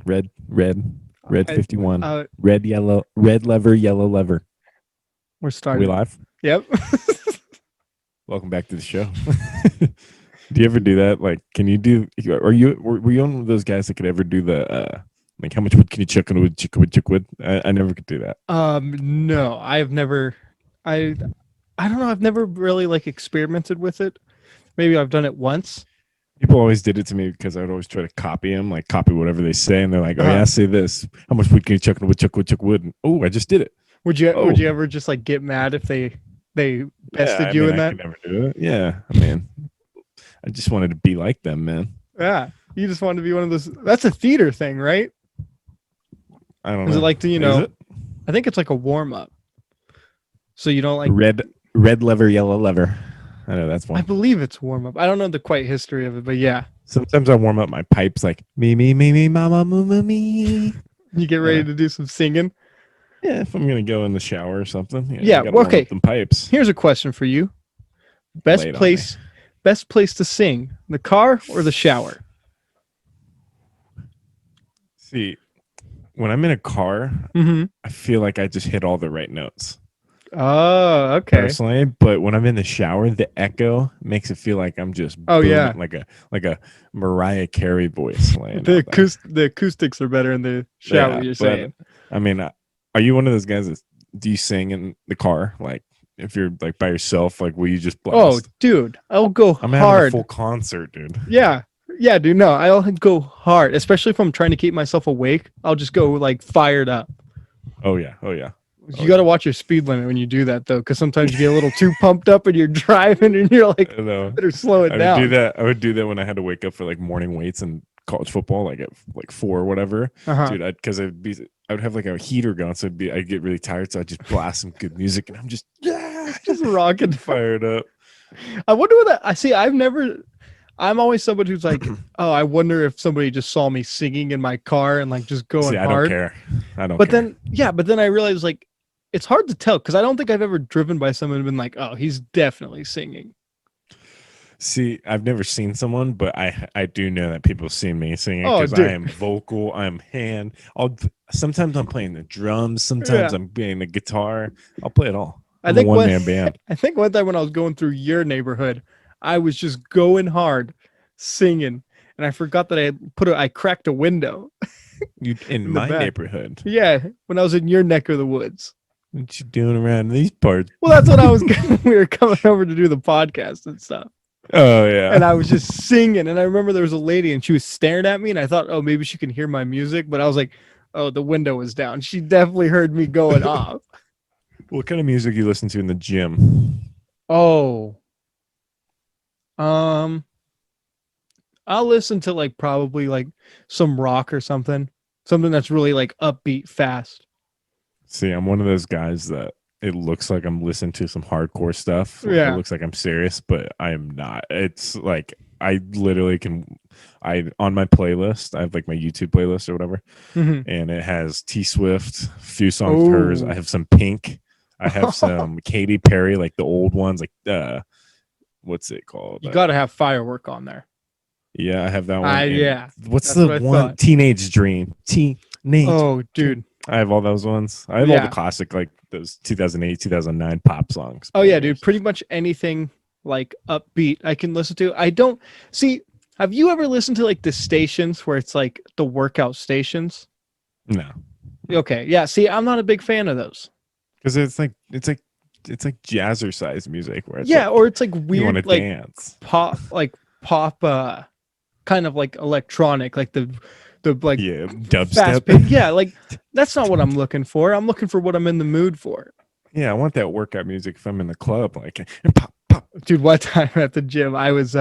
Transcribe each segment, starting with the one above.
Red I, 51. Red lever, yellow lever. we're Are we started. live? Yep. Welcome back to the show. Do you ever do that? Like, can you do? Were you one of those guys that could ever do the like how much wood can you chuck in wood? Chuck wood. I never could do that. No, I've never. I I don't know. I've never really like experimented with it. Maybe I've done it once. People always did it to me because I would always try to copy them, like copy whatever they say, and they're like, "Oh Uh, yeah, say this. How much wood can you chuck in wood? Chuck wood. And, oh, I just did it. would Oh, you ever just like get mad if they yeah. bested I you mean, in I that? could never do it. Yeah, I mean, I just wanted to be like them, man. Yeah. You just want to be one of those. That's a theater thing, right? I don't Is it know. like to Is it I think it's like a warm up. So you don't like. red? Red lever, yellow lever. I know that's I one. believe it's warm up. I don't know the quite history of it, but yeah, Sometimes I warm up my pipes like me, mama, moo, me. you get You ready know, to do some singing. yeah, if I'm gonna go in the shower or something, you Yeah. got to Well, warm up okay. them pipes. Here's a question for you. Lay Best it on me. place, best place to sing: the car or the shower? See, when I'm in a car, Mm-hmm. I feel like I just hit all the right notes Oh, okay. personally. But when I'm in the shower, the echo makes it feel like I'm just Oh booming yeah. like a Mariah Carey voice laying out there. The acoustics are better in the shower. Yeah, You're but saying? I mean, are you one of those guys that do you sing in the car? Like, if you're like by yourself, like, will you just Oh, blast? dude, I'll go I'm having a full hard. concert, dude. Yeah, yeah, dude. No, I'll go hard, especially if I'm trying to keep myself awake. I'll just go like fired up. Oh yeah, oh yeah, You oh got to yeah. watch your speed limit when you do that, though, because sometimes you get a little too pumped up and you're driving, and you're like, I know. better slow it I would do down. that. I would do that when I had to wake up for like morning weights and college football, like at like 4 or whatever, Uh huh. dude. Because I would have like a heater going, so I'd get really tired, so I'd just blast some good music, and I'm just Just rocking. getting fired up. I wonder what that. I see. I've never. I'm always somebody who's like, oh, I wonder if somebody just saw me singing in my car and like just going See, I don't hard. care. I don't But care. then, yeah, but then I realized like it's hard to tell because I don't think I've ever driven by someone and been like, oh, he's definitely singing. See, I've never seen someone, but I do know that people see me singing Oh, because I dude. am vocal. I'm hand. Sometimes I'm playing the drums. Sometimes Yeah. I'm playing the guitar. I'll play it all. I I'm a think one one man band. I think one time when I was going through your neighborhood, I was just going hard singing and I forgot that I cracked a window You in in the my back. neighborhood? Yeah, when I was in your neck of the woods. What you doing around these parts? Well, that's what I was we were coming over to do the podcast and stuff. Oh yeah. And I was just singing and I remember there was a lady and she was staring at me and I thought, "Oh, maybe she can hear my music," but I was like, "Oh, the window was down." She definitely heard me going off. What kind of music you listen to in the gym? Oh. Um I'll listen to like probably like some rock or something. Something that's really like upbeat fast. See, I'm one of those guys that it looks like I'm listening to some hardcore stuff. Like it Yeah. looks like I'm serious, but I am not. It's like I literally can. I on my playlist, I have like my YouTube playlist or whatever, Mhm. and it has T Swift, a few songs of hers. I Oh. have some Pink. I have some Katy Perry, like the old ones, like what's it called? You got to have firework on there. Yeah, I have that one. And Yeah. what's That's the what I one? thought. Teenage Dream. Teenage Oh, Dream. dude. I have all those ones. I have all the Yeah. classic, like those 2008, 2009 pop songs, Oh yeah, dude. bangers. Pretty much anything like upbeat I can listen to. I don't see. Have you ever listened to like the stations where it's like the workout stations? No, Okay, yeah. See, I'm not a big fan of those. because it's like jazzercise music where it's Yeah, like or it's like you want to weird, dance. pop, kind of like electronic, like the like Yeah, fast pace. dubstep. Yeah, like that's not what I'm looking for. I'm looking for what I'm in the mood for. Yeah, I want that workout music if I'm in the club, like and pop, pop. Dude, one time at the gym, I was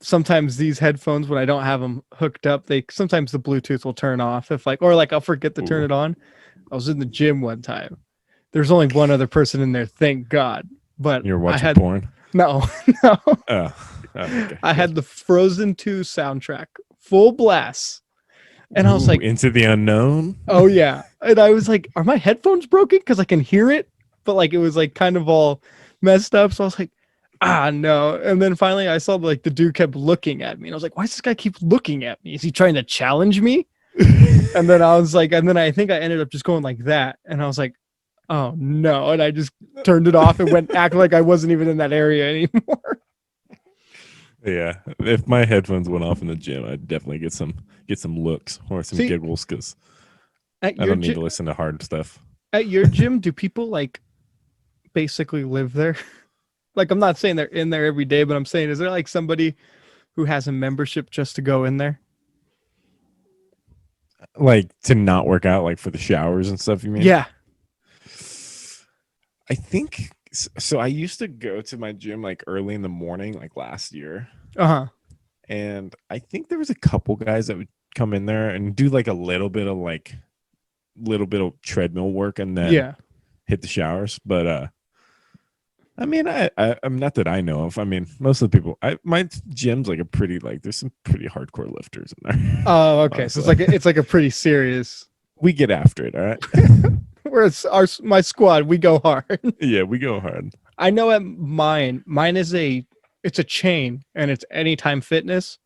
sometimes these headphones when I don't have them hooked up, they sometimes the Bluetooth will turn off if like or like I'll forget to turn Ooh, it on. I was in the gym one time. There's only one other person in there, thank God. But you're I watching had porn. no, no. Oh, okay, I good. had the Frozen 2 soundtrack full blast. And I was Ooh, like, into the unknown. oh yeah. And I was like, are my headphones broken? Because I can hear it, but like it was like kind of all messed up. So I was like, ah, no. And then finally I saw like the dude kept looking at me. And I was like, why does this guy keep looking at me? Is he trying to challenge me? And then I was like, and then I think I ended up just going like that. And I was like, oh no. And I just turned it off and went act like I wasn't even in that area anymore. Yeah, if my headphones went off in the gym, I'd definitely get some looks or some See, giggles because at I your don't need gym, to listen to hard stuff. at your gym, do people like basically live there? Like, I'm not saying they're in there every day, but I'm saying, is there like somebody who has a membership just to go in there? Like to not work out, like for the showers and stuff. You mean? Yeah. I think so. I used to go to my gym like early in the morning, like last year, Uh huh. and I think there was a couple guys that would come in there and do like a little bit of treadmill work and then Yeah. hit the showers. But I mean, I'm not that I know of. I mean, most of the people, my gym's like a pretty like there's some pretty hardcore lifters in there. Oh, okay. So Honestly, it's like a pretty serious. we get after it. All right. Whereas my squad, we go hard. Yeah, we go hard. I know at mine is it's a chain and it's Anytime Fitness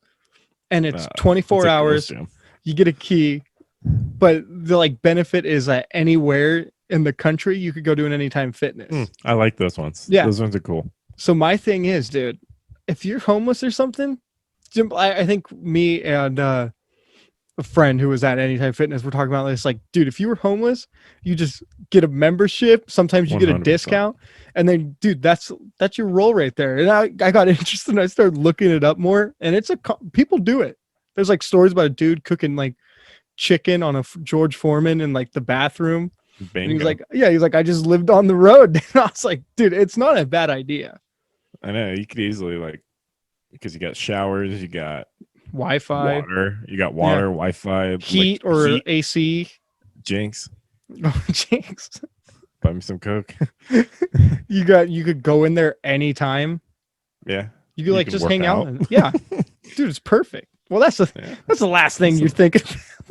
and it's It's 24 a girls' hours. gym. You get a key, but the like benefit is that anywhere in the country you could go to an Anytime Fitness. I like those ones. Yeah. Those ones are cool. So my thing is, dude, if you're homeless or something, I think me and a friend who was at Anytime Fitness were talking about this. Like, dude, if you were homeless, you just get a membership. Sometimes you get a 100%. discount, and then, dude, that's your role right there. And I got interested and I started looking it up more, and people do it. There's like stories about a dude cooking like chicken on a George Foreman in like the bathroom. Bingo. And he's like, yeah, he's like, I just lived on the road. And I was like, dude, it's not a bad idea. I know you could easily like because you got showers, you got Wi-Fi, water, Wi-Fi, heat like, or heat. AC. Jinx, Oh, jinx. buy me some Coke. You could go in there anytime. Yeah, You could like can just work hang out. out. And, yeah, dude, it's perfect. Well, that's Yeah. that's the last thing you're thinking.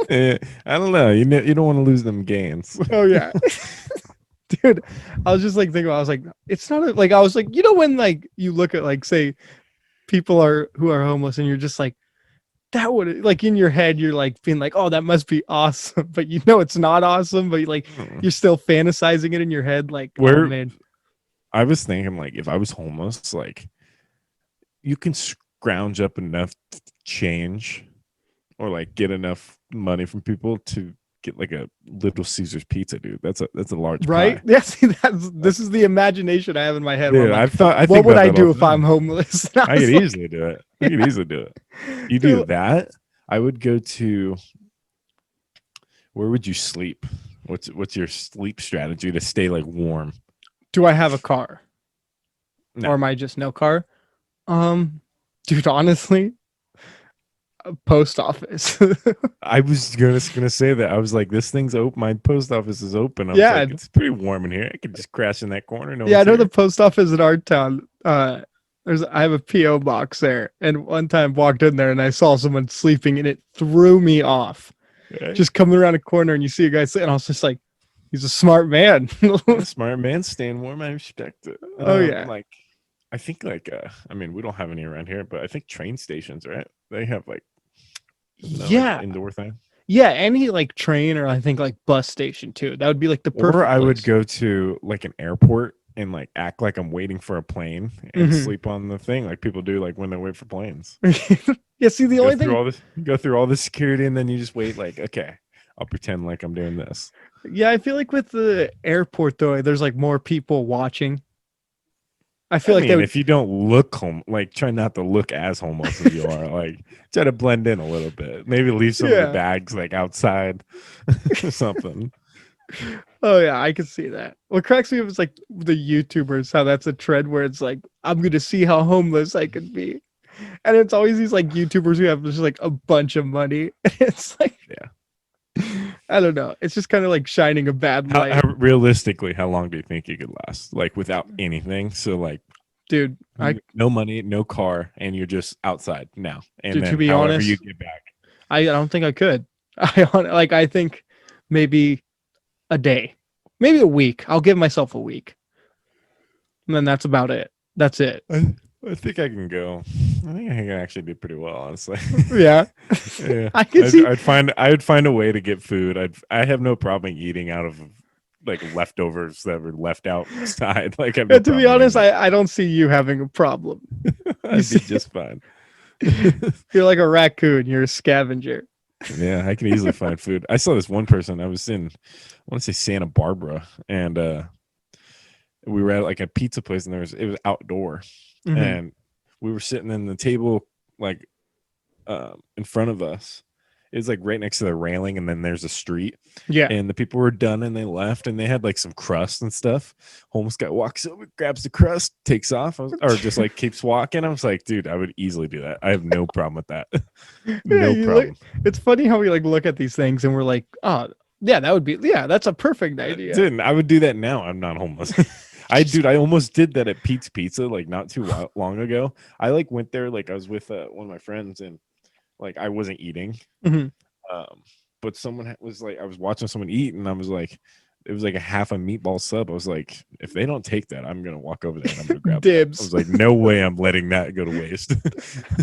I don't know. You don't want to lose them gains. Oh yeah, dude. I was just like thinking. I was like, it's not like I was like, when like you look at like say people who are homeless and you're just like that would like in your head you're like being like, oh, that must be awesome, but it's not awesome, but you're still fantasizing it in your head like, oh man. I was thinking like if I was homeless, like you can scrounge up enough change or like get enough money from people to get like a Little Caesars pizza, dude. That's a large Right? pie. Yeah, see, this is the imagination I have in my head. Dude, Like, I what think would about I that do all if the I'm time. homeless? I could easily do it. I could easily do it. You do Dude, that. I would go to where would you sleep? What's your sleep strategy to stay like warm? do I have a car? No. Or am I just no car? Dude, honestly, a post office. I was gonna say that. I was like, this thing's open. My post office is open. I was Yeah. like, it's pretty warm in here. I could just crash in that corner. No Yeah, I one's know here. the post office in our town. I have a PO box there, and one time walked in there and I saw someone sleeping, and it threw me off. Okay. Just coming around a corner and you see a guy sitting, and I was just like, he's a smart man. Yeah, smart man, staying warm. I respect it. Oh yeah, Like I think like I mean we don't have any around here, but I think train stations, right? They have like yeah, like indoor thing. yeah. Any like train or I think like bus station too. That would be like the perfect. Or I would place. go to like an airport and like act like I'm waiting for a plane and Mhm. sleep on the thing like people do like when they wait for planes. Yeah, see, the only thing. Go through all this security and then you just wait like, okay, I'll pretend like I'm doing this. Yeah, I feel like with the airport though, there's like more people watching. I feel like if you don't look like try not to look as homeless as you are, like try to blend in a little bit. Maybe leave some of Yeah. the bags like outside or something. Oh yeah, I can see that. What cracks me up is like the YouTubers, how that's a trend where it's like, I'm gonna see how homeless I could be. And it's always these like YouTubers who have just like a bunch of money. It's like, I don't know. It's just kind of like shining a bad light. Realistically, how long do you think you could last? Like without anything? So like Dude, no money, no car, and you're just outside now. And Dude, then to be however honest, you get back. I don't think I could. I think maybe a day, maybe a week. I'll give myself a week. And then that's about it. That's it. I think I can go. I think I can actually do pretty well, honestly. Yeah. Yeah, I can see. I would find a way to get food. I have no problem eating out of like leftovers that were left outside. Like I have no To be problem honest, eating it. I don't see you having a problem. You I'd be see, just fine. you're like a raccoon. You're a scavenger. Yeah, I can easily find food. I saw this one person. I was in, I want to say Santa Barbara, and we were at like a pizza place, and it was outdoor, Mhm. and we were sitting in the table like in front of us. It was like right next to the railing, and then there's a street, Yeah. and the people were done and they left, and they had like some crust and stuff. Homeless guy walks over, grabs the crust, takes off, or just like keeps walking. I was like, dude, I would easily do that. I have no problem with that. Yeah. No problem. It's funny how we like look at these things and we're like, oh, yeah, that would be. Yeah, that's a perfect idea. Dude, I would do that now. I'm not homeless. I almost did that at Pete's Pizza like not too long ago. I like went there, like I was with one of my friends, and like I wasn't eating. Mhm. Um, but someone was like, I was watching someone eat, and I was like, it was like a half a meatball sub. I was like, if they don't take that, I'm gonna walk over there and I'm gonna grab that. I Dibs. was like, no way, I'm letting that go to waste.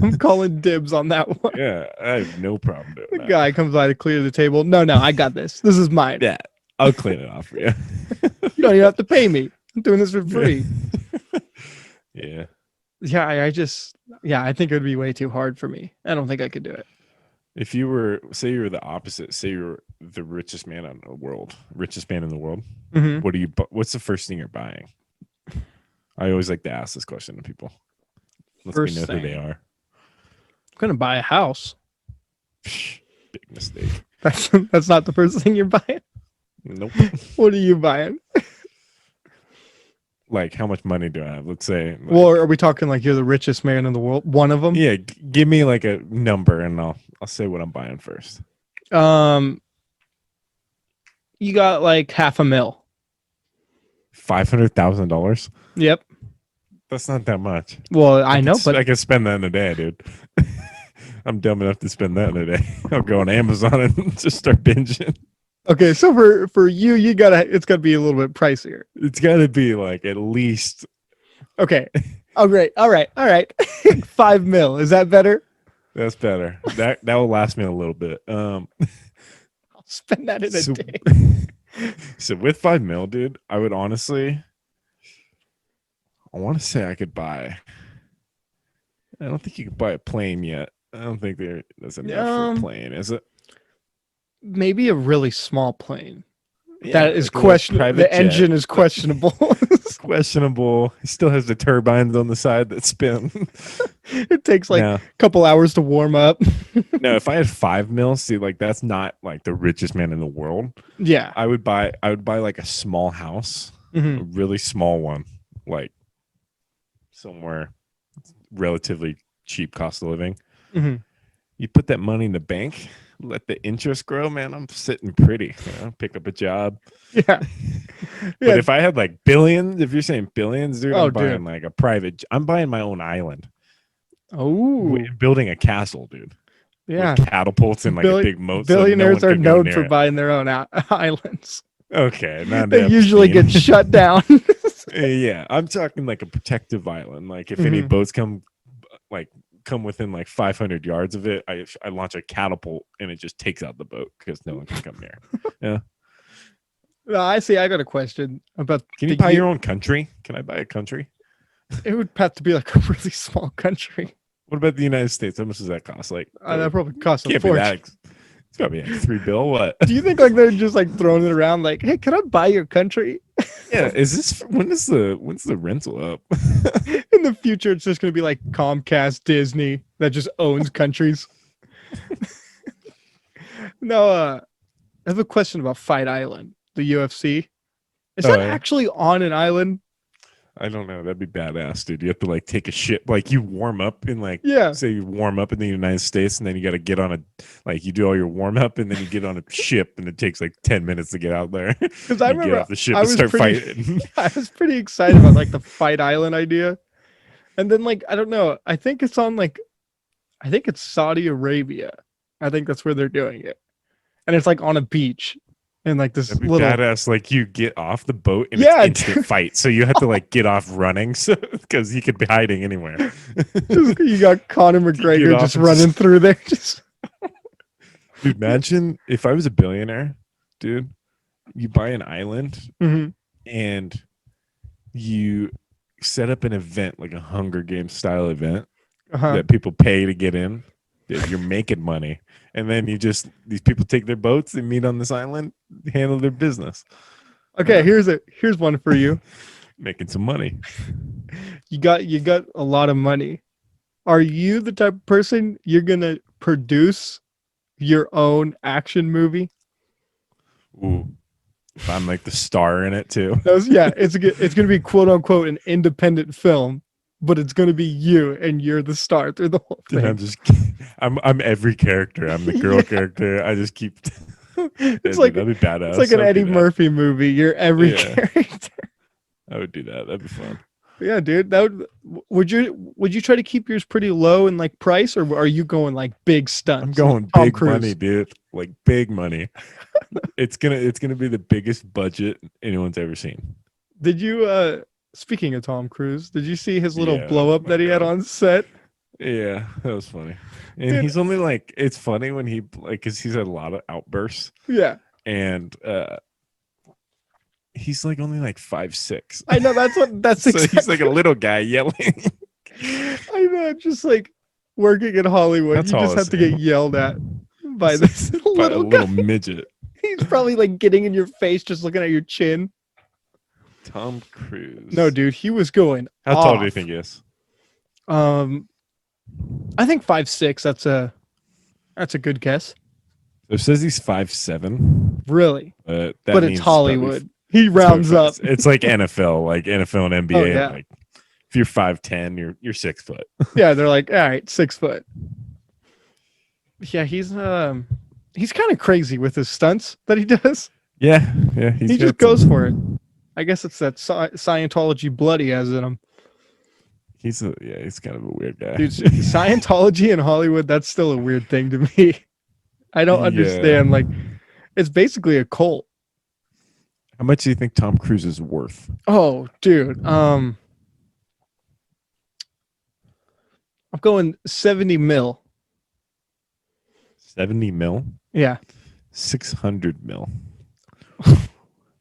I'm calling dibs on that one. Yeah, I have no problem doing The that. guy comes by to clear the table. No, no, I got this. This is mine. Yeah, I'll clean it off for you. You don't even have to pay me. I'm doing this for free. Yeah. Yeah, yeah, I think it would be way too hard for me. I don't think I could do it. If you were, say, you were the opposite, say you're the richest man in the world, Mhm. what do you? What's the first thing you're buying? I always like to ask this question to people. Let me First know who they thing, I'm are. gonna buy a house. Big mistake. That's not the first thing you're buying. Nope. What are you buying? Like, how much money do I have? Let's say. Like, Well, are we talking like you're the richest man in the world? One of them. yeah, give me like a number, and I'll say what I'm buying first. Um, you got like $500,000. $500,000. Yep. That's not that much. Well, I know, but I could spend that in a day, dude. I'm dumb enough to spend that in a day. I'll go on Amazon and just start binging. okay. So for you, it's gotta be a little bit pricier. It's got to be like at least. Okay. All right. All right. All right. 5 mil. Is that better? That's better. That will last me a little bit. I'll spend that in a So, day. so with 5 mil, dude, I would honestly. I want to say I could buy. I don't think you could buy a plane yet. I don't think there's enough for a plane, is it? Maybe a really small plane. Yeah, That is like a little questionable. private The jet. engine is questionable. Questionable. It still has the turbines on the side that spin. It takes like now, a couple hours to warm up. no, if I had 5 mil, see, like that's not like the richest man in the world. Yeah. I would buy like a small house, Mhm. a really small one, like somewhere relatively cheap cost of living. Mhm. You put that money in the bank, let the interest grow, man. I'm sitting pretty. Pick up a job. Yeah. But Yeah. if I had like billions, if you're saying billions, dude, Oh, I'm buying dude. like a private. I'm buying my own island, Oh. building a castle, dude, Yeah. with catapults and like a Billi- big moat. So no Billionaires one are could go known near for it. buying their own islands. Okay, not They usually Epstein. get shut down. Yeah, I'm talking like a protective island. Like if any Mhm. boats come within like 500 yards of it, I launch a catapult and it just takes out the boat because no one can come near. Yeah. No, I see. I got a question about Can you buy your own country? Can I buy a country? It would have to be like a really small country. What about the United States? How much does that cost? Like That probably costs a can't be fortune. that. It's gotta be like $3 bill. What? Do you think like they're just like throwing it around like, hey, can I buy your country? Yeah. Is this when's the rental up? In the future, it's just gonna be like Comcast, Disney that just owns countries. No, I have a question about Fight Island, the UFC. Is Oh, that yeah. actually on an island? I don't know. That'd be badass, dude. You have to like take a ship. Like you warm up in like Yeah. say you warm up in the United States, and then you got to get on a like you do all your warm up, and then you get on a ship, and it takes like 10 minutes to get out there. Because I You get remember off the ship I and was start pretty, fighting. I was pretty excited about like the Fight Island idea, and then like I don't know, I think it's Saudi Arabia. I think that's where they're doing it, and it's like on a beach, And like this That'd be little, badass. Like you get off the boat and yeah, it's instant fight, so you have to like get off running, so because he could be hiding anywhere. just, you got Conor You get McGregor off just and running through there. Just dude, imagine if I was a billionaire, dude. You buy an island Mhm. and you set up an event like a Hunger Games style event Uh-huh. that people pay to get in. Dude, you're making money, and then these people take their boats, they meet on this island, handle their business, Okay, here's one for you. making some money. You got a lot of money. Are you the type of person you're gonna produce your own action movie? Ooh, if I'm like the star in it too. Yeah, it's gonna be quote unquote an independent film, but it's gonna be you and you're the star through the whole And thing. I'm just, I'm every character. I'm the girl Yeah. character. I just keep. Yeah, It's dude, like that'd be badass. it's like an I would do Eddie that. Murphy movie. You're every Yeah. character. I would do that. That'd be fun. Yeah, dude. Would you try to keep yours pretty low in like price, or are you going like big stunts? I'm going like Tom big Cruise? money, dude. Like big money. It's gonna be the biggest budget anyone's ever seen. Did you speaking of Tom Cruise, did you see his little Yeah, blow up my that he had God. on set? Yeah, that was funny. And Dude. he's only like, it's funny when he like, cause he's had a lot of outbursts, Yeah. and he's like only like 5'6". I know that's So exactly he's like a little guy yelling. I know, just like working in Hollywood, How you tall just is have to he? get yelled at by He's this like a little little guy. midget. He's probably like getting in your face, just looking at your chin. Tom Cruise. No, dude, he was going How tall do you off. think he is? Um, I think 5'6". That's a good guess. It says he's 5'7". Really, That but means it's probably Hollywood. He it's probably rounds up. It's like NFL, like NFL and NBA. Oh, yeah. Like if you're 5'10", you're 6 foot. Yeah, they're like, all right, 6 foot. Yeah, he's kind of crazy with his stunts that he does. Yeah, yeah. He just goes for it. I guess it's that Scientology blood he has in him. He's kind of a weird guy. Dude, Scientology in Hollywood, that's still a weird thing to me. I don't understand. Like, it's basically a cult. How much do you think Tom Cruise is worth? Oh, dude. I'm going 70 mil. 70 mil? Yeah. 600 mil.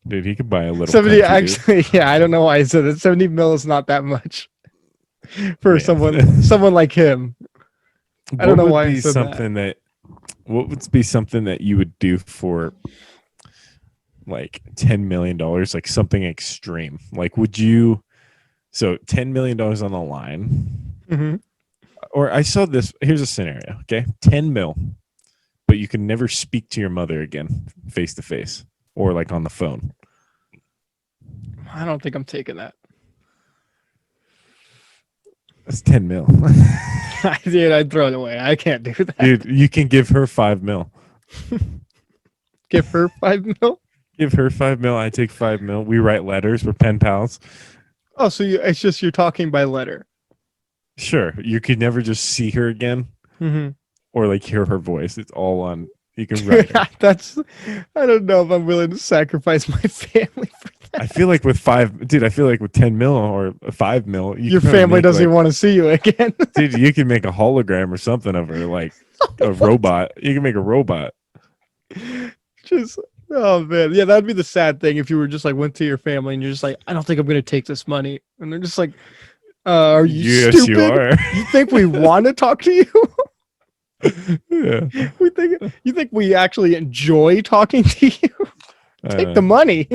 Dude, he could buy a little 70 country, dude. actually, yeah, I don't know why I said that. 70 mil is not that much for Man. someone like him. I don't know why I said that. What would be something that you would do for like $10 million, like something extreme? Like, would you? So $10 million on the line, Mm-hmm. or I saw this. Here's a scenario. Okay, 10 mil, but you can never speak to your mother again, face to face, or like on the phone. I don't think I'm taking that. That's 10 mil. Dude, I'd throw it away. I can't do that. Dude, you can give her 5 mil. Give her 5 mil? Give her 5 mil. I take 5 mil. We write letters. We're pen pals. Oh, so it's just you're talking by letter. Sure. You could never just see her again Mm-hmm. or like hear her voice. It's all on. You can write her. I don't know if I'm willing to sacrifice my family for that. I feel like with 10 mil or 5 mil, Your family doesn't even want to see you again. dude, you can make a hologram or something of her, like a robot. You can make a robot. Just, oh man, yeah, that'd be the sad thing if you were just like went to your family and you're just like, I don't think I'm gonna take this money, and they're just like, are you Yes, stupid? you are. You think we want to talk to you? Yeah. You think we actually enjoy talking to you? Take the money.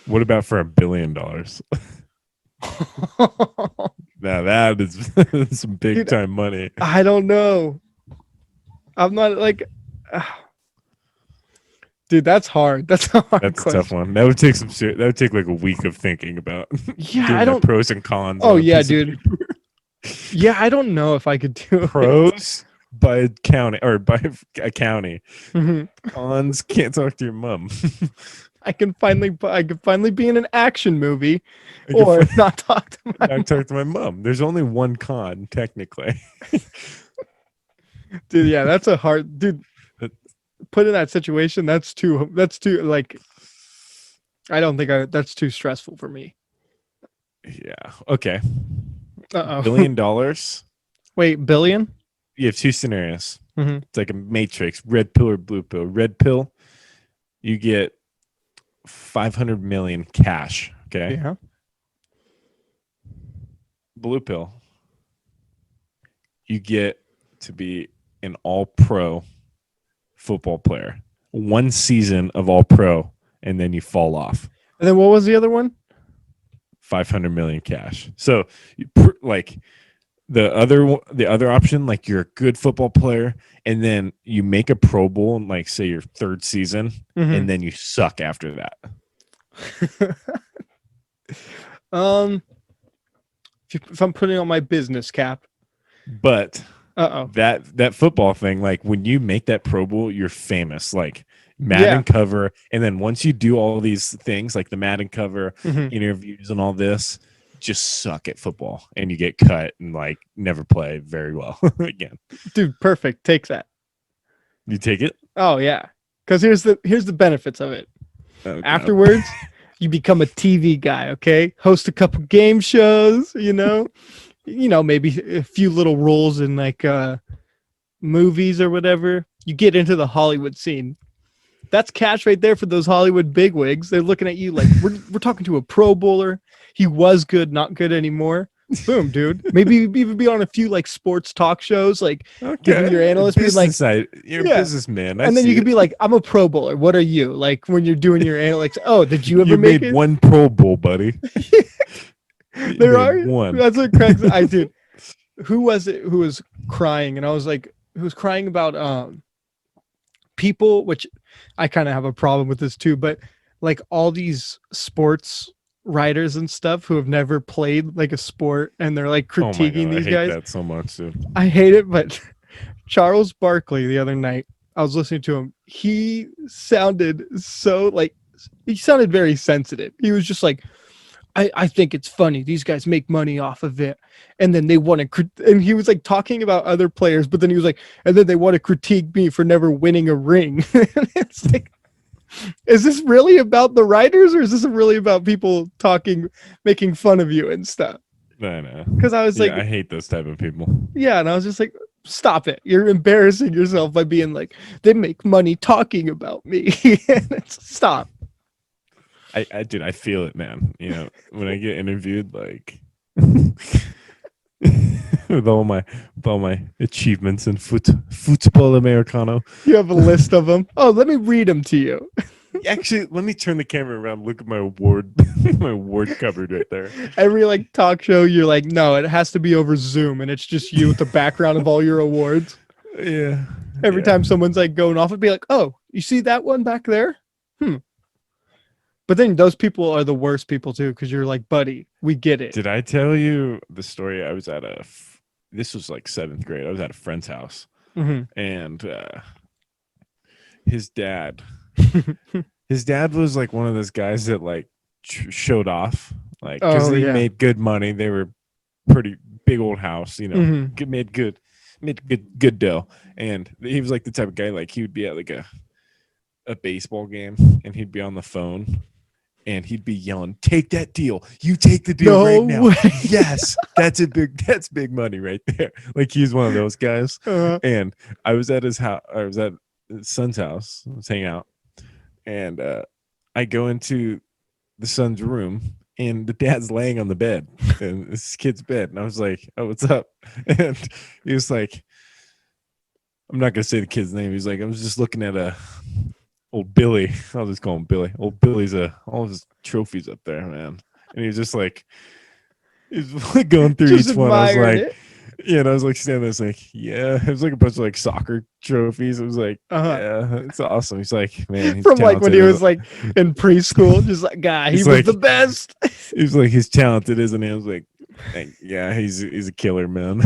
What about for $1 billion? Now that is some big Dude, time money. I don't know. I'm not like, dude. That's hard. That's a hard That's question. a tough one. That would take that would take like a week of thinking about. Yeah, doing I the don't. pros and cons. Oh on a yeah, piece of dude. Yeah, I don't know if I could do it. pros by county or by a county. Mhm. Cons can't talk to your mom. I can finally be in an action movie, I can or not talk to my. I talk to my mom. There's only one con technically. Dude, yeah, that's a hard. Dude, put in that situation, that's too like I don't think that's too stressful for me. Yeah. Okay. Uh-oh. $1 billion. Wait, billion? You have two scenarios. Mhm. It's like a matrix, red pill or blue pill. Red pill, you get 500 million cash. Okay. Yeah. Blue pill, you get to be an all pro football player. One season of all pro, and then you fall off. And then what was the other one? 500 million cash. So, like the other option, like you're a good football player, and then you make a Pro Bowl in like say your third season, and Mhm. then you suck after that. um if I'm putting on my business cap. But Uh-oh. that football thing, like when you make that Pro Bowl, you're famous. Like Yeah. Madden cover, and then once you do all these things, like the Madden cover, Mhm. interviews, and all this, just suck at football, and you get cut and like never play very well again. Dude, perfect. Take that. You take it? Oh yeah. Cuz here's the benefits of it. Oh god. Afterwards, you become a TV guy, okay? Host a couple game shows, maybe a few little roles in like movies or whatever. You get into the Hollywood scene. That's cash right there for those Hollywood bigwigs. They're looking at you like we're talking to a Pro Bowler. He was good, not good anymore. Boom, dude. Maybe even be on a few like sports talk shows, like giving your Okay. analyst being like, Business side. You're a yeah. businessman. I And then you see could it. be like, I'm a Pro Bowler. What are you? Like when you're doing your analytics. Oh, did you ever You make made it? one Pro Bowl, buddy. You There made are. one. That's what cracks. I did. Who was it who was crying? And I was like, who was crying about people, which I kind of have a problem with this too, but like all these sports writers and stuff who have never played like a sport and they're like Oh my critiquing god, I these hate guys. that so much, dude. I hate it, but Charles Barkley the other night, I was listening to him. He sounded so like he sounded very sensitive. He was just like, I think it's funny. These guys make money off of it. And then they want to, and he was like talking about other players, but then he was like, and then they want to critique me for never winning a ring. And it's like, is this really about the writers or is this really about people talking, making fun of you and stuff? I know. Because I was Yeah, like, I hate those type of people. yeah. And I was just like, stop it. You're embarrassing yourself by being like, they make money talking about me. Stop. Dude, I feel it, man. You know, when I get interviewed, like with all my achievements in football Americano. You have a list of them. Oh, let me read them to you. Actually, let me turn the camera around. Look at my award, my award cupboard right there. Every like talk show, you're like, no, it has to be over Zoom, and it's just you with the background of all your awards. Yeah. Every Yeah. time someone's like going off, it'd be like, oh, you see that one back there? But then those people are the worst people too, because you're like, buddy, we get it. Did I tell you the story? I was at this was like seventh grade. I was at a friend's house, Mm-hmm. and his dad, his dad was like one of those guys that like showed off, like because Oh he yeah. made good money. They were pretty big old house, you know, Mm-hmm. made good dough, and he was like the type of guy like he would be at like a baseball game and he'd be on the phone and he'd be yelling, "Take that deal! You take the deal No right now!" way. Yes, that's big money right there. Like he's one of those guys. And I was at his house. I was at his son's house. I was hanging out, and I go into the son's room, and the dad's laying on the bed, and it's his kid's bed, and I was like, "Oh, what's up?" And he was like, "I'm not gonna say the kid's name." He's like, "I was just looking at a." Old Billy, I'll just call him Billy. Old Billy's all his trophies up there, man. And he's just like, he's like going through Just each one. I was admiring like, it. yeah, and I was like standing there, like, yeah. It was like a bunch of like soccer trophies. It was like, Uh-huh. yeah, it's awesome. He's like, man, he's From like when he talented. was like in preschool, just like, God, he He's was like, the best. he's like, he's talented, isn't he? I was like, yeah, he's a killer, man.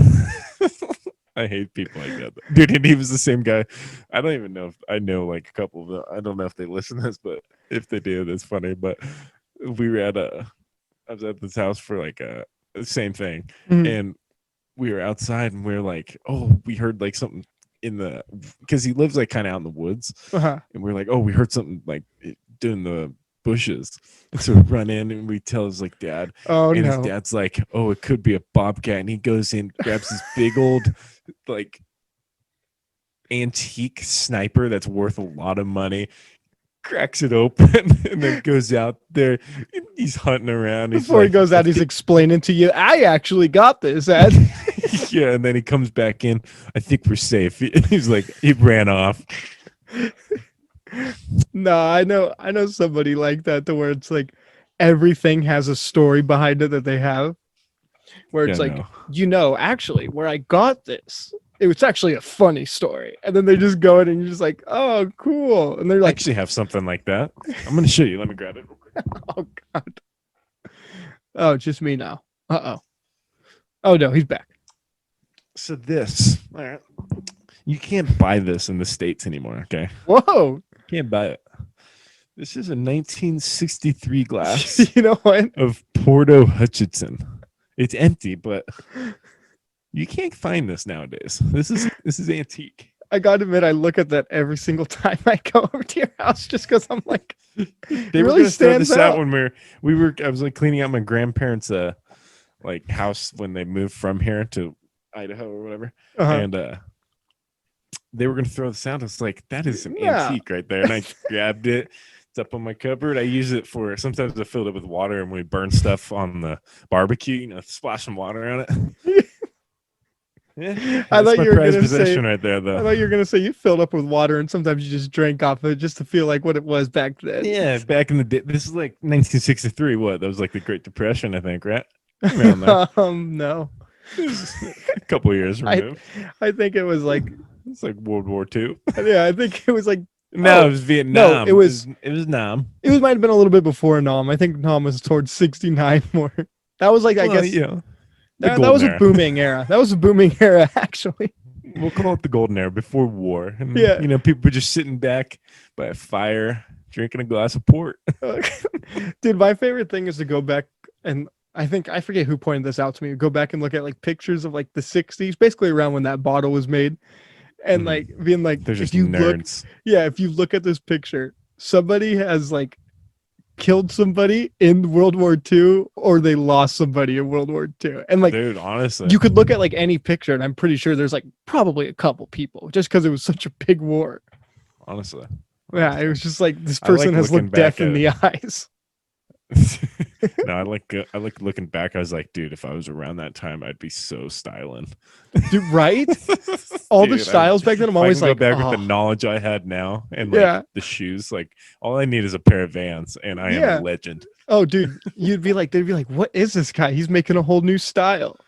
I hate people like that, dude. And he was the same guy. I don't even know if I know like a couple of them. I don't know if they listen to this, but if they do, that's funny. But we were I was at this house for like same thing, Mhm. and we were outside, and we were like, oh, we heard like something in the because he lives like kind of out in the woods, Uh-huh. and we're like, oh, we heard something like doing the bushes, and so we run in and we tell his like dad, Oh and his no. dad's like, oh, it could be a bobcat, and he goes in, grabs this big old like antique sniper that's worth a lot of money, cracks it open, and then goes out there. He's hunting around. He's Before he like, goes I out, he's think, explaining to you, I actually got this, Ed. yeah, and then he comes back in. I think we're safe. He's like, he ran off. No, I know somebody like that to where it's like everything has a story behind it that they have. Where Yeah, it's like, no. actually, where I got this, it was actually a funny story. And then they just go in and you're just like, oh, cool. And they're I like, actually have something like that. I'm gonna show you. Let me grab it. oh God. Oh, just me now. Uh-oh. Oh no, he's back. So this, all right, you can't buy this in the States anymore. Okay, Whoa. can't buy it. This is a 1963 glass You know what? of Porto Hutchinson. It's empty, but you can't find this nowadays. This is antique. I gotta admit, I look at that every single time I go over to your house just because I'm like, They it were really gonna throw stands this out out. when we were. I was like cleaning out my grandparents' like house when they moved from here to Idaho or whatever, Uh-huh. and they were gonna throw this out. It's like that is an No. antique right there, and I grabbed it. It's up on my cupboard. I use it for sometimes I filled it with water, and we burn stuff on the barbecue. You know, splash some water on it. Yeah, I that's thought my you were prized gonna say possession right there, I though. thought you were gonna say you filled up with water and sometimes you just drank off of it just to feel like what it was back then. Yeah, back in the day, this is like 1963. What? That was like the Great Depression, I think, right? Around there. No. A couple of years I removed. I think it was like It's like World War II. yeah, I think it was like No, oh, it was Vietnam. it was it was Nam. it was might have been a little bit before Nam. I think Nam was towards 69 more. That was like I Well, guess you know, the that golden was a era. booming era. That was a booming era actually. We'll call it the golden era before war. And Yeah. you know, people were just sitting back by a fire, drinking a glass of port. Dude, my favorite thing is to go back and I forget who pointed this out to me. Go back and look at like pictures of like the 60s, basically around when that bottle was made. And Mhm. like being like They're just if you look nerds. if you look at this picture, somebody has like killed somebody in World War II or they lost somebody in World War II. And like Dude, honestly. you could look at like any picture and I'm pretty sure there's like probably a couple people just because it was such a big war. Honestly. Yeah, it was just like this I like person has looking looked death back in at the eyes. No, I like looking back. I was like, dude, if I was around that time, I'd be so styling. Dude, right? All the Dude, styles back then, I'm if I always can go like, back with the oh, knowledge I had now and like yeah, the shoes, like all I need is a pair of Vans, and I am yeah. a legend. Oh, dude, they'd be like, what is this guy? He's making a whole new style.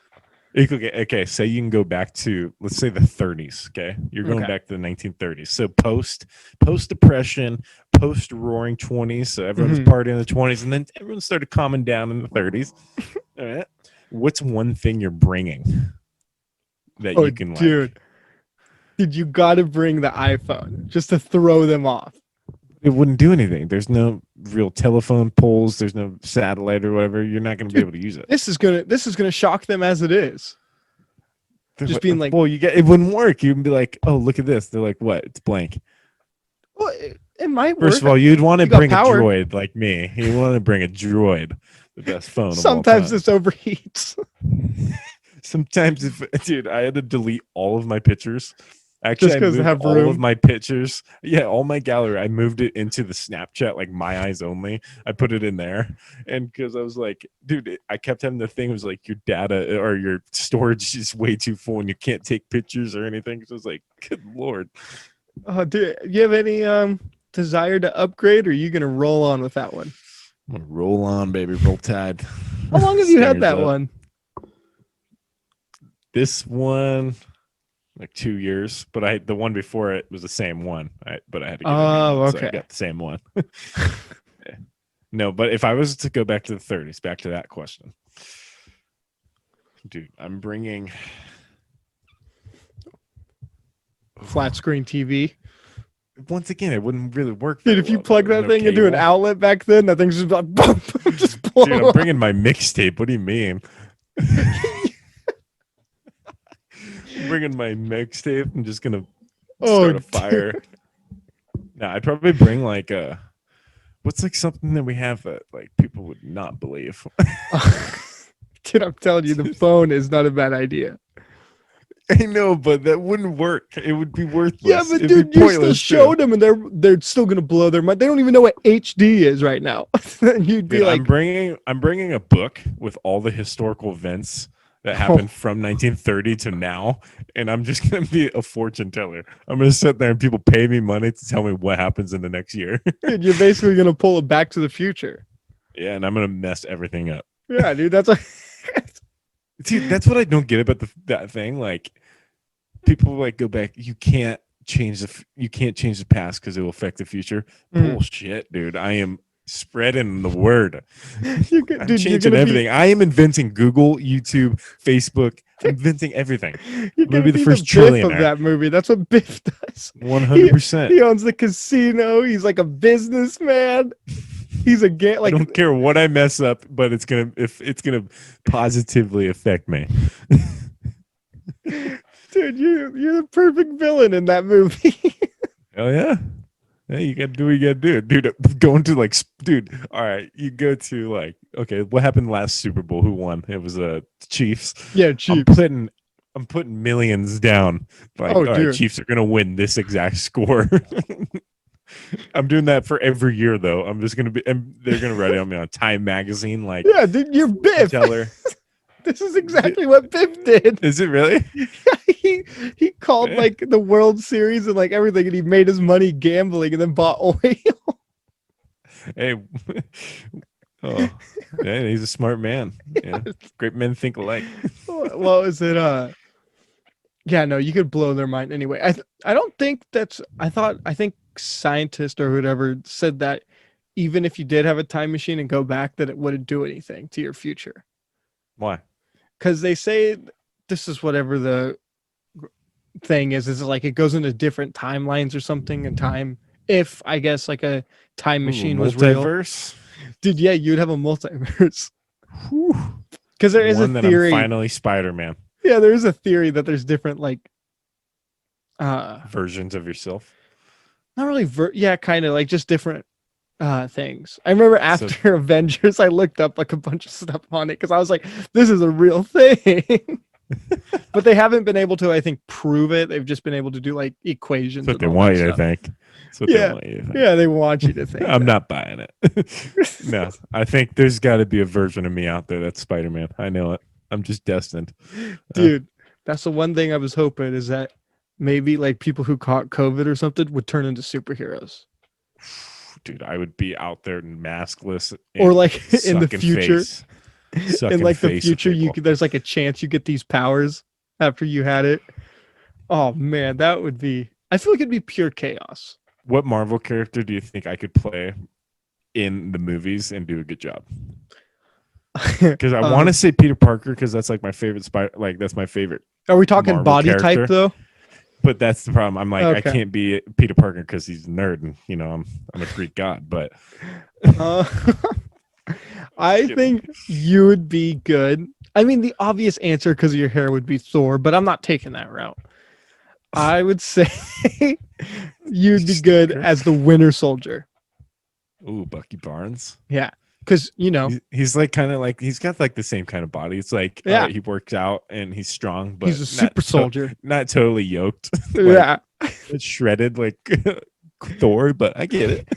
Okay, say you can go back to let's say the 30s. Okay, you're going Okay. back to the 1930s. So post depression, post Roaring 20s. So everyone's Mhm. partying in the 20s, and then everyone started calming down in the 30s. All right, what's one thing you're bringing that Oh, you can like? dude, you got to bring the iPhone just to throw them off. It wouldn't do anything. There's no real telephone poles. There's no satellite or whatever. You're not going to be able to use it. This is gonna shock them as it is. Just being like, well, it wouldn't work. You'd be like, oh, look at this. They're like, what? It's blank. well, it might First work. of all, you'd want to You got bring a power. droid like me. You want to bring a droid, the best phone. Sometimes of all this overheats. time. Sometimes, dude, I had to delete all of my pictures. Actually, Just I 'cause they moved have all room? of my pictures. Yeah, all my gallery. I moved it into the Snapchat, like my eyes only. I put it in there, and because I was like, dude, I kept having the thing. It was like your data or your storage is way too full, and you can't take pictures or anything. So I was like, good lord. Oh, dude, you have any desire to upgrade, or are you gonna roll on with that one? I'm gonna roll on, baby, roll tide. How long have you had Stingers that up. one? This one, like 2 years, but the one before it was the same one. But I had to get a new Oh, one, so I okay. got the same one. Yeah. No, but if I was to go back to the 30s, back to that question, dude, I'm bringing Flat screen TV. once again. It wouldn't really work. Dude, very if you well, plug though. that No thing into an cable. outlet back then, that thing's just like boom, just blow Dude, I'm up. bringing my mixtape. What do you mean? I'm bringing my mixtape. I'm just gonna Oh, start a fire. No, I'd probably bring like what's like something that we have that like people would not believe. dude, I'm telling you, the phone is not a bad idea. I know, but that wouldn't work. It would be Yeah, worthless. but It'd be dude, you're still pointless too. showing them, and they're still gonna blow their mind. They don't even know what HD is right now. You'd be Dude, like, I'm bringing a book with all the historical events that oh, happened from 1930 to now, and I'm just gonna be a fortune teller. I'm gonna sit there and people pay me money to tell me what happens in the next year. dude, you're basically gonna pull it Back to the Future. Yeah, and I'm gonna mess everything up. Yeah, dude, that's like, Dude, that's what I don't get about that thing. Like people like go back. You can't change the past because it will affect the future. Mm. Bullshit, dude. I am spreading the word. I'm dude, you're changing gonna be everything. I am inventing Google, YouTube, Facebook. I'm inventing everything. you're I'm gonna gonna be the be the first Biff of trillionaire. that movie. That's what Biff does. He 100%. he owns the casino. He's like a businessman. He's a I like don't care what I mess up, but it's gonna positively affect me. dude, you're the perfect villain in that movie. Hell yeah. Yeah, you gotta do what you gotta do, dude. Going to like, dude. All right, you go to like, okay, what happened last Super Bowl? Who won? It was Chiefs. Yeah, I'm Chiefs. putting, I'm putting millions down. Like, Oh, all right, dude. Chiefs are gonna win this exact score. I'm doing that for every year though. I'm just gonna be, and they're gonna write it on me on Time Magazine, like Yeah, dude, you're Biff. teller. This is exactly what Biff did. Is it really? He called like the World Series and like everything, and he made his money gambling and then bought oil. Hey, oh, yeah, he's a smart man. Yeah, great men think alike. Well, is it? Yeah, no, you could blow their mind anyway. I don't think that's. I think scientists or whatever said that even if you did have a time machine and go back, that it wouldn't do anything to your future Why? because they say this is whatever the thing is like it goes into different timelines or something in time. If I guess like a time Ooh, machine was real, multiverse. dude, yeah, you'd have a multiverse. Because there is a One that I'm theory. finally Spider-Man. Yeah, there is a theory that there's different like Versions of yourself. not really yeah, kind of like just different things. I remember after So- Avengers, I looked up like a bunch of stuff on it because I was like, this is a real thing. But they haven't been able to, I think, prove it. They've just been able to do like equations. That's what and they all want that you to stuff. think. That's what they Yeah. want you to think. Yeah, they want you to think. I'm that. not buying it. No, I think there's got to be a version of me out there that's Spider-Man. I know it. I'm just destined. Dude, that's the one thing I was hoping is that maybe like people who caught COVID or something would turn into superheroes. Dude, I would be out there maskless Or and like in the sucking future, face. in Sucking like the face of future, people. there's like a chance you get these powers after you had it. Oh man, that would be. I feel like it'd be pure chaos. What Marvel character do you think I could play in the movies and do a good job? Because I want to say Peter Parker because that's like my favorite spider. Like that's my favorite. Are we talking Marvel body character. type though? But that's the problem. I'm like I Okay. can't be Peter Parker because he's a nerd and you know I'm a Greek god. But Uh, I think you would be good. I mean, the obvious answer because of your hair would be Thor, but I'm not taking that route. I would say you'd be good as the Winter Soldier. ooh, Bucky Barnes. Yeah, because you know He's like kind of like he's got like the same kind of body. It's like Yeah. he works out and he's strong, but he's a super soldier. not totally yoked. Yeah, It's shredded like Thor, but I get it.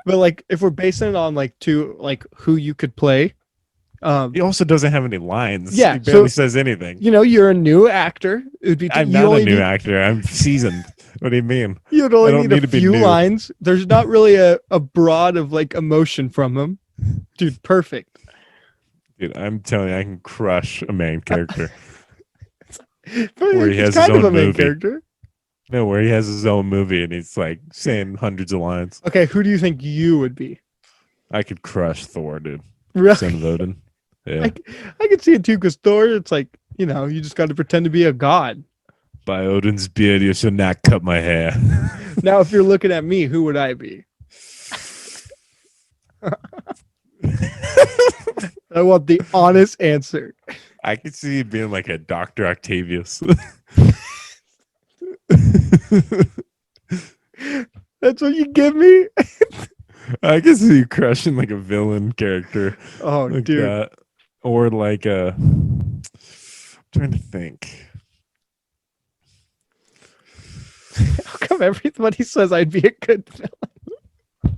but like if we're basing it on like who you could play, He also doesn't have any lines. Yeah, He barely so- says anything. you know, you're a new actor. It would be I'm you not a only new need- actor. I'm seasoned. What do you mean? You'd I only don't need need a to be few new. lines. There's not really a broad of like emotion from him. Dude, perfect. Dude, I'm telling you, I can crush a main character. But Where he it's has his kind of own a main movie. character. No, where he has his own movie and he's like saying hundreds of lines. Okay, who do you think you would be? I could crush Thor, dude. Really? Son of Odin. Yeah. I can see it too, because Thor, it's like, you know, you just got to pretend to be a god. By Odin's beard, you shall not cut my hair. Now, if you're looking at me, who would I be? I want the honest answer. I could see you being like a Dr. Octavius. That's what you give me. I can see you crushing like a villain character Oh, like dude. that, or like a. I'm trying to think. How come everybody says I'd be a good villain?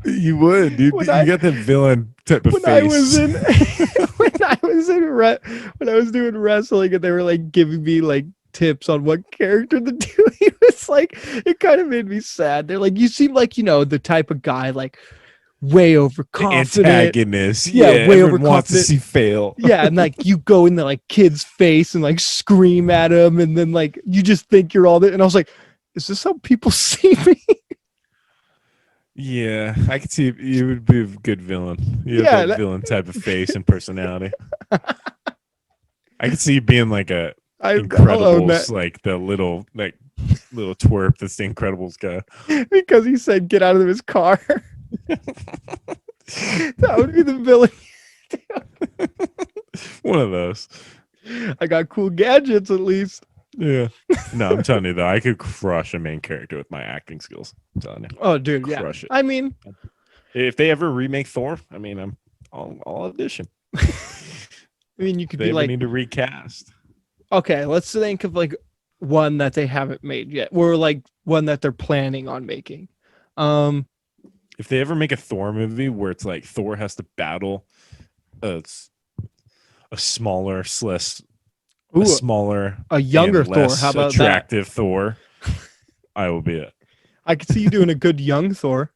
You would, dude. When You I got that villain type of when I was face. in when I was in when I was doing wrestling and they were like giving me like tips on what character to do, it was like it kind of made me sad. They're like, you seem like the type of guy like way The overconfident. antagonist. Yeah, Yeah, way everyone wants to overconfident. see fail. Yeah, and like you go in the like kid's face and like scream at him, and then like you just think you're all that. And I was like, is this how people see me? Yeah, I could see you would be a good villain. You have Yeah, that villain type of face and personality. I could see you being like a I'll own that Incredibles, like the little twerp that's the Incredibles guy. because he said get out of his car. That would be the villain. One of those. I got cool gadgets at least. Yeah. No, I'm telling you though, I could crush a main character with my acting skills. I'm telling you, Oh, dude, yeah. crush it. I mean, If they ever remake Thor, I mean, I'll audition. you could They be ever like, need to recast. okay, let's think of like one that they haven't made yet, or like one that they're planning on making. Um, If they ever make a Thor movie where it's like Thor has to battle a, a smaller slash ooh, a smaller a younger and Thor. less How about that? attractive Thor, I will be it. I could see you doing a good young Thor,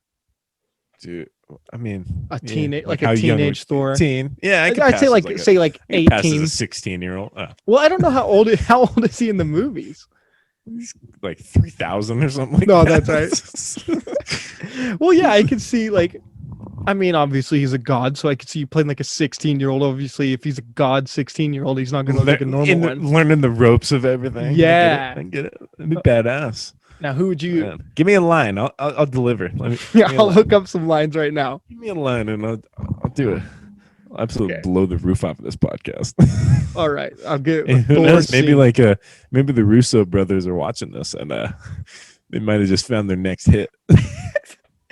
Dude, I mean, a yeah, teenage, like how a young teenage would- Thor. Teen, yeah, I could I'd pass say as like like say like I could pass as 18. a 16-year-old. Well, I don't know how old is he in the movies. He's like 3,000 or something like No, that. that's Well, yeah, I could see like, I mean, obviously he's a god, so I could see you playing like a 16-year-old. Obviously, if he's a god 16-year-old, he's not going to look like a normal one. Learning the ropes of everything. Yeah. I get it. It'd be badass. Now, who would you? Man, give me a line. I'll deliver. Let me. Yeah, Give me a I'll line. look up some lines right now. Give me a line, and I'll do it. I'll absolutely Okay. blow the roof off of this podcast. All right, I'll get And who Thor knows? Maybe scene. maybe the Russo brothers are watching this, and they might have just found their next hit.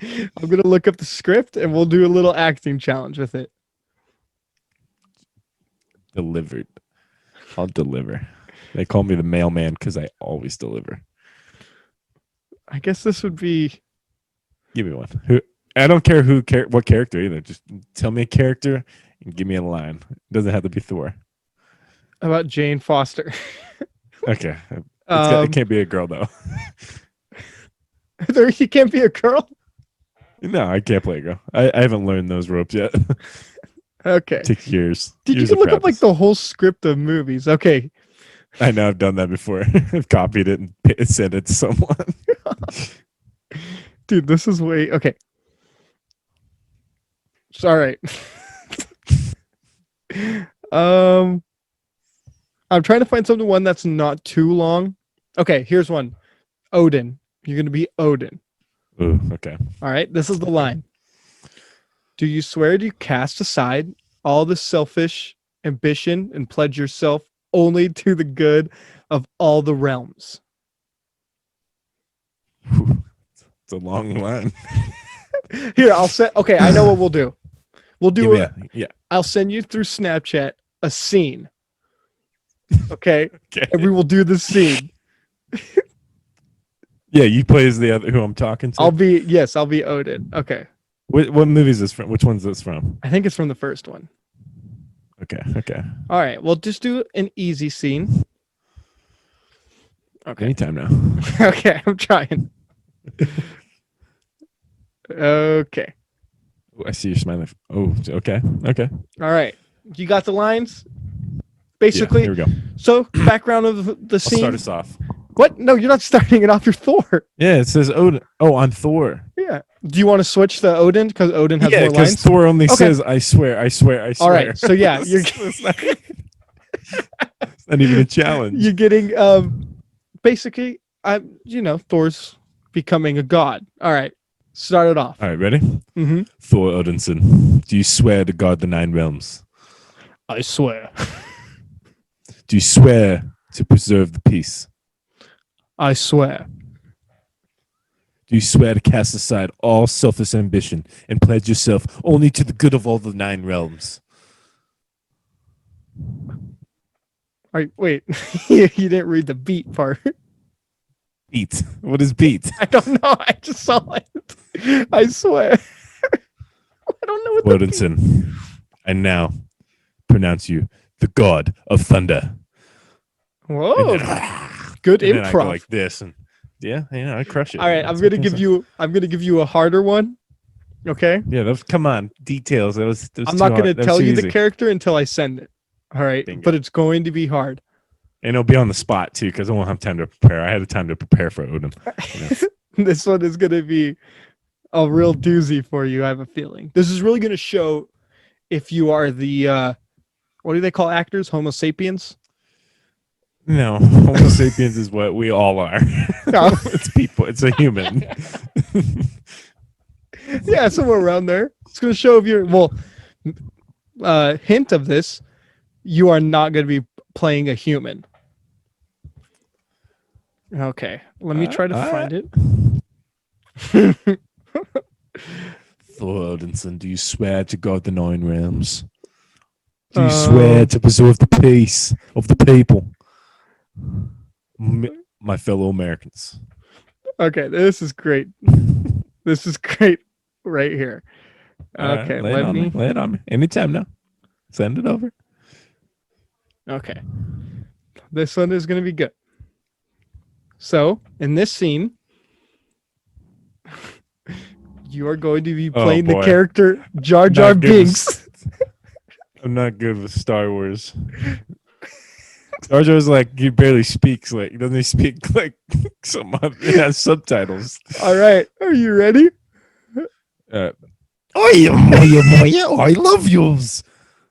I'm gonna look up the script and we'll do a little acting challenge with it. Delivered. I'll deliver. They call me the mailman because I always deliver. I guess this would be. Give me one. Who? I don't care what character either. Just tell me a character and give me a line. It doesn't have to be Thor. About Jane Foster. Okay. It Um, can't be a girl though. there, he can't be a girl. No, I can't play a girl. I haven't learned those ropes yet. Okay. It takes years. Did Years you of look up like practice. the whole script of movies? Okay. I know I've done that before. I've copied it and sent it to someone. Dude, this is way okay. It's all right. I'm trying to find one that's not too long. Okay, here's one. Odin. You're gonna be Odin. Ooh, okay. All right, this is the line. Do you swear to cast aside all the selfish ambition and pledge yourself only to the good of all the realms? Whew. It's a long line. Here, I'll set. Okay, I know what we'll do. We'll do. Yeah. I'll send you through Snapchat a scene. Okay, Okay. and we will do the scene. Yeah, you play as the other who I'm talking to. I'll be Odin. Okay, What movie is this from? Which one's this from? I think it's from the first one. Okay. All right, we'll just do an easy scene. Okay. Anytime now. Okay, I'm trying. Okay. Ooh, I see you smiling. Oh, okay. All right. You got the lines? Yeah, Basically, here we go. so background of the I'll scene. start us off. What? No, you're not starting it off. You're Thor. Yeah, it says Odin. Oh, I'm Thor. Yeah. Do you want to switch to Odin because Odin has Yeah, more because lines? Thor only Okay. says, I swear. All right. So yeah, you're it's not even a challenge. you're getting basically Thor's becoming a god. All right. Start it off. All right, ready? Mm-hmm. Thor Odinson, do you swear to guard the nine realms? I swear. Do you swear to preserve the peace? I swear. Do you swear to cast aside all selfish ambition and pledge yourself only to the good of all the 9 realms? All right, wait. You didn't read the beat part. Beat. What is beat? I don't know. I just saw it. I swear. I don't know what the beat. Odinson, I now pronounce you the god of thunder. And Whoa, then, good and then I go improv. like this, and I crush it. All right, I'm gonna give you a harder one. Okay. Yeah, those. Come on, details. That was I'm not gonna That was tell too you the easy. character until I send it. All right, Bingo. but it's going to be hard. And it'll be on the spot too, because I won't have time to prepare. I had time to prepare for Odin. This one is gonna be a real doozy for you. I have a feeling this is really gonna show if you are the what do they call actors? Homo sapiens. No, Homo sapiens is what we all are. No. It's people. It's a human. Yeah, somewhere around there. It's gonna show if you're hint of this, you are not gonna be playing a human. Okay, let me try to find it. Thor Odinson, do you swear to guard the 9 realms? Do you swear to preserve the peace of the people? My fellow Americans. Okay, this is great. This is great right here. Okay, lay it on me. Anytime now. Send it over. Okay. This one is going to be good. So, in this scene, you are going to be playing the character Jar Jar Binks. I'm not good with Star Wars. Jar Jar's like, he barely speaks. Like, doesn't he speak like some it has subtitles? All right. Are you ready? I love yous.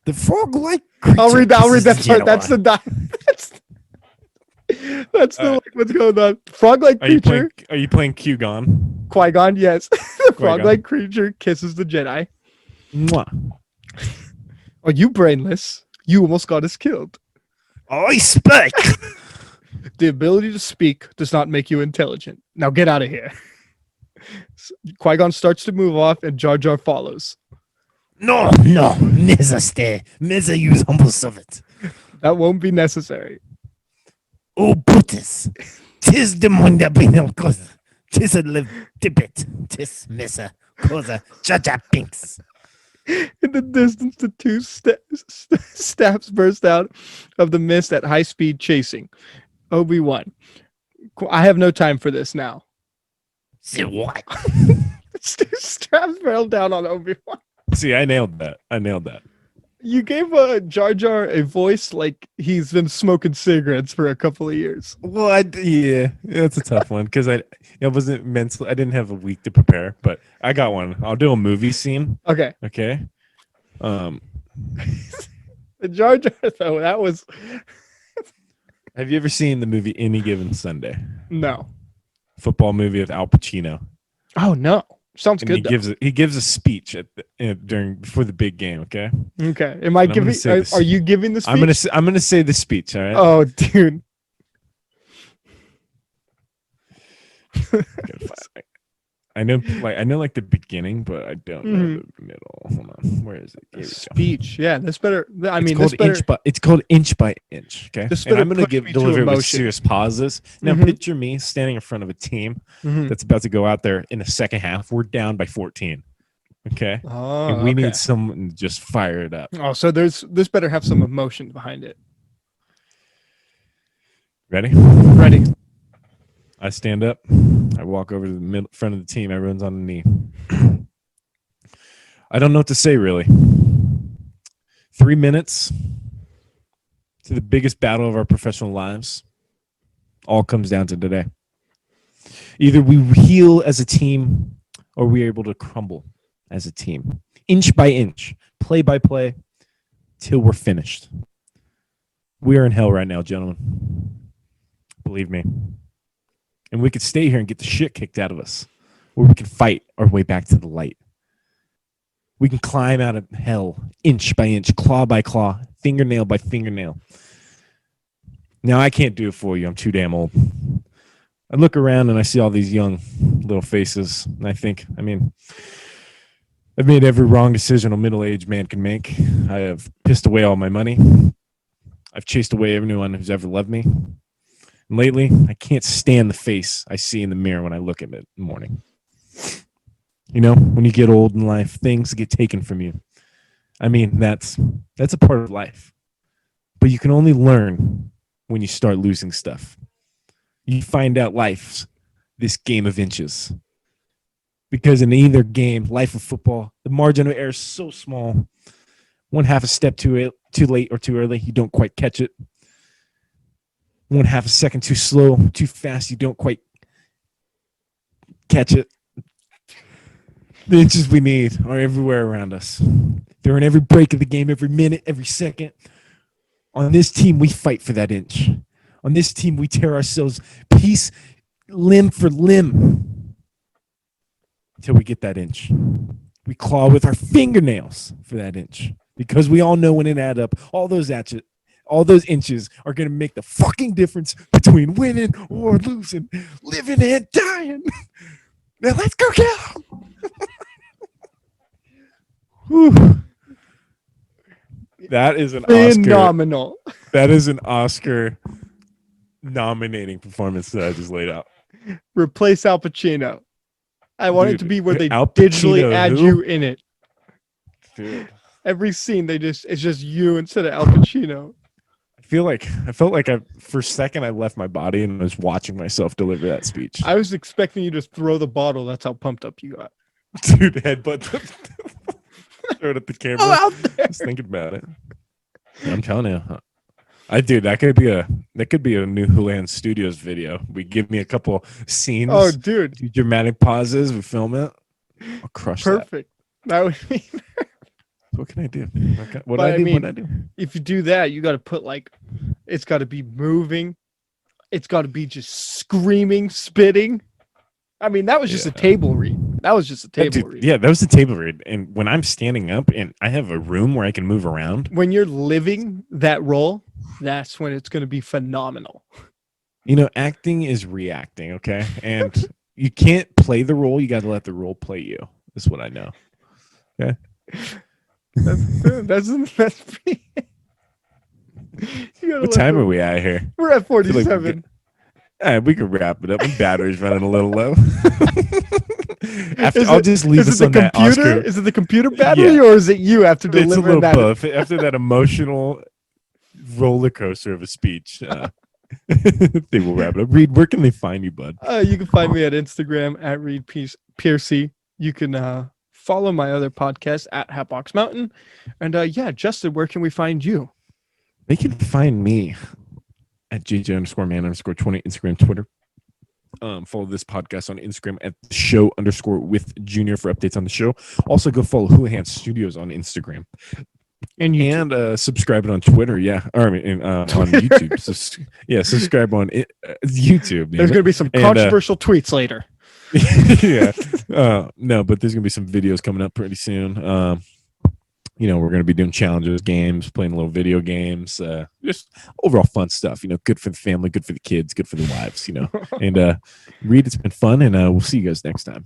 The frog-like creature. I'll read that part. That's the that's the what's going on. Frog-like creature. Are you playing Qui-Gon? Qui-Gon, yes. The frog-like creature kisses the Jedi. Mwah. Are you brainless? You almost got us killed. I speak. The ability to speak does not make you intelligent. Now get out of here. Qui-Gon starts to move off, and Jar Jar follows. No, never stay. Never use humble servant. That won't be necessary. Oh, Brutus. 'Tis the mind that be no cause. 'Tis a live tippet. 'Tis Missa Cosa Jar Jar Binks. In the distance, the two staffs burst out of the mist at high speed, chasing Obi-Wan. I have no time for this now. See what? Straps fell down on Obi-Wan. See, I nailed that. You gave Jar Jar a voice like he's been smoking cigarettes for a couple of years. Well, yeah, that's a tough one because I wasn't mentally. I didn't have a week to prepare, but I got one. I'll do a movie scene. Okay. The Jar Jar though, that was. Have you ever seen the movie Any Given Sunday? No. Football movie with Al Pacino. Oh no. Sounds and good. He gives a speech before the big game. Okay. Okay. Am I giving? Are you giving the speech? I'm gonna say the speech. All right. Oh, dude. I know the beginning, but I don't know the middle. Hold on. Where is it? Speech. Yeah, that's better. It's called inch by inch. Okay. And I'm gonna deliver it with serious pauses. Now picture me standing in front of a team that's about to go out there in the second half. We're down by 14. Okay. Oh, and we need someone to just fire it up. Oh, so this better have some emotion behind it. Ready? Ready. I stand up. I walk over to the front of the team. Everyone's on the knee. I don't know what to say, really. 3 minutes to the biggest battle of our professional lives. All comes down to today. Either we heal as a team or we are able to crumble as a team. Inch by inch, play by play, till we're finished. We are in hell right now, gentlemen. Believe me. And we could stay here and get the shit kicked out of us, or we can fight our way back to the light. We can climb out of hell inch by inch, claw by claw, fingernail by fingernail. Now, I can't do it for you. I'm too damn old. I look around and I see all these young little faces, and I think, I mean, I've made every wrong decision a middle-aged man can make. I have pissed away all my money. I've chased away everyone who's ever loved me. And lately, I can't stand the face I see in the mirror when I look at it in the morning. You know, when you get old in life, things get taken from you. I mean, that's a part of life. But you can only learn when you start losing stuff. You find out life's this game of inches. Because in either game, life of football, the margin of error is so small. One half a step too late or too early, you don't quite catch it. One half a second too slow, too fast, you don't quite catch it. The inches we need are everywhere around us. They're in every break of the game, every minute, every second. On this team, we fight for that inch. On this team, we tear ourselves piece, limb for limb, until we get that inch. We claw with our fingernails for that inch. Because we all know when it adds up, all those inches are going to make the fucking difference between winning or losing, living and dying. Now let's go get 'em. Whew. That is an Oscar. Phenomenal. That is an Oscar nominating performance that I just laid out. Replace Al Pacino. I want it Dude, to be where they Al digitally Pacino, add who? you in it. Dude, Every scene it's just you instead of Al Pacino. I felt like for a second I left my body and was watching myself deliver that speech. I was expecting you to throw the bottle. That's how pumped up you got. Dude, headbutt. Throw it at the camera. Oh, out there. Just thinking about it. I'm telling you, that could be a new Hulan Studios video. We give me a couple scenes. Oh, dude, do dramatic pauses. We film it. I'll crush perfect. That would be. that. What can I do? What But I do? mean, What I do? if you do that, you got to put it's got to be moving. It's got to be just screaming, spitting. I mean, that was just a table read. That was just a table read. Yeah, that was a table read. And when I'm standing up and I have a room where I can move around. When you're living that role, that's when it's going to be phenomenal. You know, acting is reacting, okay? And you can't play the role. You got to let the role play you. That's what I know. Okay. That's pretty. What time are we at here? We're at 47. We can wrap it up. My battery's running a little low. I'll just leave us on that Oscar. Is it the computer battery or is it you after delivering it's a little that? Both. After that emotional roller coaster of a speech, they will wrap it up. Reed, where can they find you, bud? You can find me at Instagram at Reed Piercy. You can follow my other podcast at Hatbox Mountain. And Justin, where can we find you? They can find me at JJ_man_20 Instagram, Twitter. Follow this podcast on Instagram at show_with_junior for updates on the show. Also, go follow Houlihan Studios on Instagram and subscribe it on Twitter. Yeah, or on YouTube. Subscribe on YouTube. There's going to be some controversial tweets later. No, but there's gonna be some videos coming up pretty soon. We're gonna be doing challenges, games, playing little video games, just overall fun stuff. Good for the family, good for the kids, good for the wives. And Reed, it's been fun, and we'll see you guys next time.